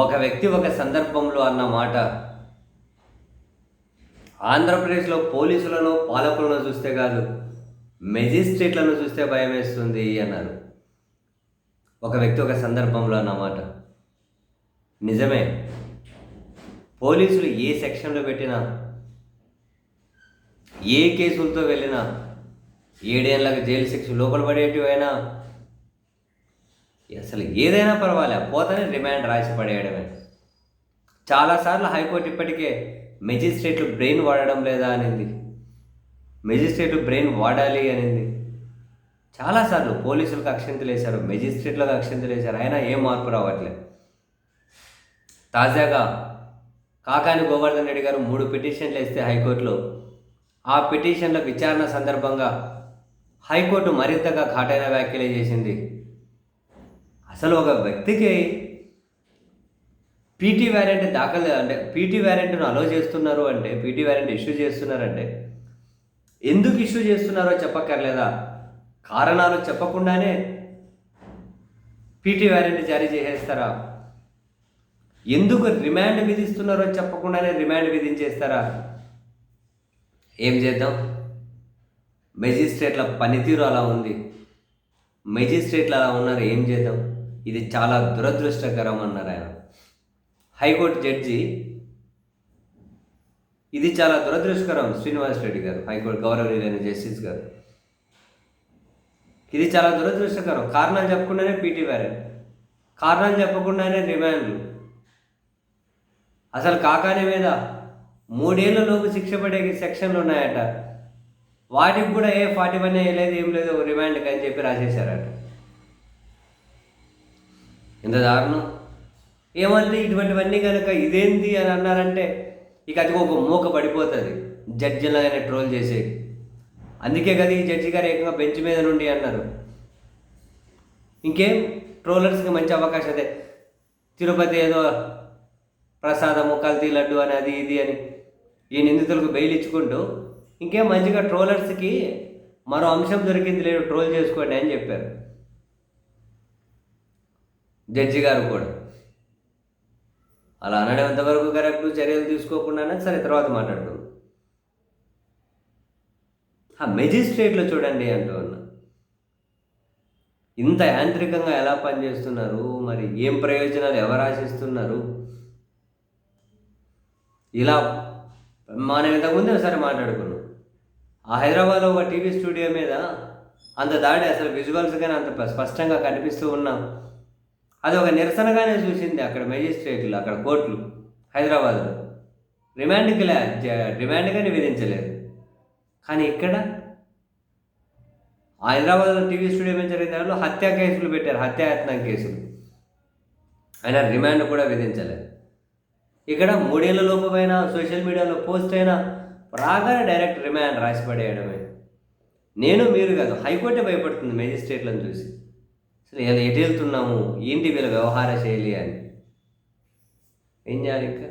ఒక వ్యక్తి ఒక సందర్భంలో అన్న మాట ఆంధ్రప్రదేశ్లో పోలీసులను పాలకులను చూస్తే కాదు, మెజిస్ట్రేట్లను చూస్తే భయం వేస్తుంది అన్నారు. ఒక వ్యక్తి ఒక సందర్భంలో అన్నమాట నిజమే. పోలీసులు ఏ సెక్షన్లో పెట్టినా, ఏ కేసులతో వెళ్ళినా, 7 ఏళ్ళకి జైలు శిక్ష లోపల పడేటివి అయినా, అసలు ఏదైనా పర్వాలే, పోతేనే రిమాండ్ రాసి పడేయడమే. చాలాసార్లు హైకోర్టు ఇప్పటికే మెజిస్ట్రేట్లు బ్రెయిన్ వాడడం లేదా అనింది, మెజిస్ట్రేట్లు బ్రెయిన్ వాడాలి అనింది. చాలాసార్లు పోలీసులకు అక్షంతలు వేశారు, మెజిస్ట్రేట్లకు అక్షంతలు వేశారు, అయినా ఏం మార్పు రావట్లేదు. తాజాగా కాకాని గోవర్ధన్ రెడ్డి గారు 3 పిటిషన్లు వేస్తే హైకోర్టులో, ఆ పిటిషన్ల విచారణ సందర్భంగా హైకోర్టు మరింతగా ఘాటైన వ్యాఖ్యలు చేసింది. అసలు ఒక వ్యక్తికి పీటీ వ్యారెంట్ దాఖలు అంటే పీటీ వ్యారెంట్ను అలో చేస్తున్నారు అంటే, పీటీ వ్యారెంట్ ఇష్యూ చేస్తున్నారంటే ఎందుకు ఇష్యూ చేస్తున్నారో చెప్పక్కర్లేదా? కారణాలు చెప్పకుండానే పీటీ వ్యారెంట్ జారీ చేసేస్తారా? ఎందుకు రిమాండ్ విధిస్తున్నారో చెప్పకుండానే రిమాండ్ విధించేస్తారా? ఏం చేద్దాం, మెజిస్ట్రేట్ల పనితీరు అలా ఉంది, మెజిస్ట్రేట్లు అలా ఉన్నారు, ఏం చేద్దాం. ఇది చాలా దురదృష్టకరం అన్నారు ఆయన, హైకోర్టు జడ్జి. ఇది చాలా దురదృష్టకరం శ్రీనివాస్ రెడ్డి గారు, హైకోర్టు గౌరవనీయులైన జస్టిస్ గారు. ఇది చాలా దురదృష్టకరం. కారణాలు చెప్పకుండానే పీటీ వ్యారెంట్, కారణాలు చెప్పకుండానే రిమాండ్లు. అసలు కాకాని మీద 3 ఏళ్లలోపు శిక్ష పడే సెక్షన్లు ఉన్నాయట, వాటికి కూడా 41 వేయలేదు, ఏం లేదు, రిమాండ్కి అని చెప్పి రాసేశారట. ఎంత దారుణం. ఏమంటే ఇటువంటివన్నీ కనుక ఇదేంది అని అన్నారంటే ఇక అది ఒక మూక పడిపోతుంది జడ్జిలాగానే ట్రోల్ చేసే. అందుకే కదా ఈ జడ్జి గారు ఏకంగా బెంచ్ మీద నుండి అన్నారు. ఇంకేం ట్రోలర్స్కి మంచి అవకాశం. అదే తిరుపతి ఏదో ప్రసాదము, కల్తీ లడ్డు అని, అది ఇది అని ఈ నిందితులకు బెయిల్ ఇచ్చుకుంటూ ఇంకేం మంచిగా ట్రోలర్స్కి మరో అంశం దొరికింది లేదు, ట్రోల్ చేసుకోండి అని చెప్పారు జడ్జి గారు కూడా. అలా అనడం ఎంతవరకు కరెక్ట్, చర్యలు తీసుకోకుండానే సరే తర్వాత మాట్లాడుతున్నాం. మెజిస్ట్రేట్లు చూడండి అంటూ ఉన్నా, ఇంత యాంత్రికంగా ఎలా పనిచేస్తున్నారు, మరి ఏం ప్రయోజనాలు ఎవరు ఆశిస్తున్నారు? ఇలా మనం ఇంతకుముందే ఒకసారి మాట్లాడుకున్నాం, ఆ హైదరాబాద్లో ఒక టీవీ స్టూడియో మీద అంత దాడి, అసలు విజువల్స్ కానీ అంత స్పష్టంగా కనిపిస్తూ ఉన్నాం. అది ఒక నిరసనగానే చూసింది అక్కడ మెజిస్ట్రేట్లు, అక్కడ కోర్టులు హైదరాబాద్లో. రిమాండ్ కానీ విధించలేదు. కానీ ఇక్కడ హైదరాబాద్లో టీవీ స్టూడియో మీద జరిగిన దానిలో హత్య కేసులు పెట్టారు, హత్యాయత్నం కేసులు, అయినా రిమాండ్ కూడా విధించలేదు. ఇక్కడ 3 ఏళ్ల లోపమైనా సోషల్ మీడియాలో పోస్ట్ అయినా రాగానే డైరెక్ట్ రిమాండ్ రాసి పడేయడమే. మీరు కాదు, హైకోర్టే భయపడుతుంది మెజిస్ట్రేట్లను చూసి. అసలు ఎటు వెళ్తున్నాము, ఏంటి వీళ్ళ వ్యవహార శైలి అని. ఏం చేయాలి ఇంకా?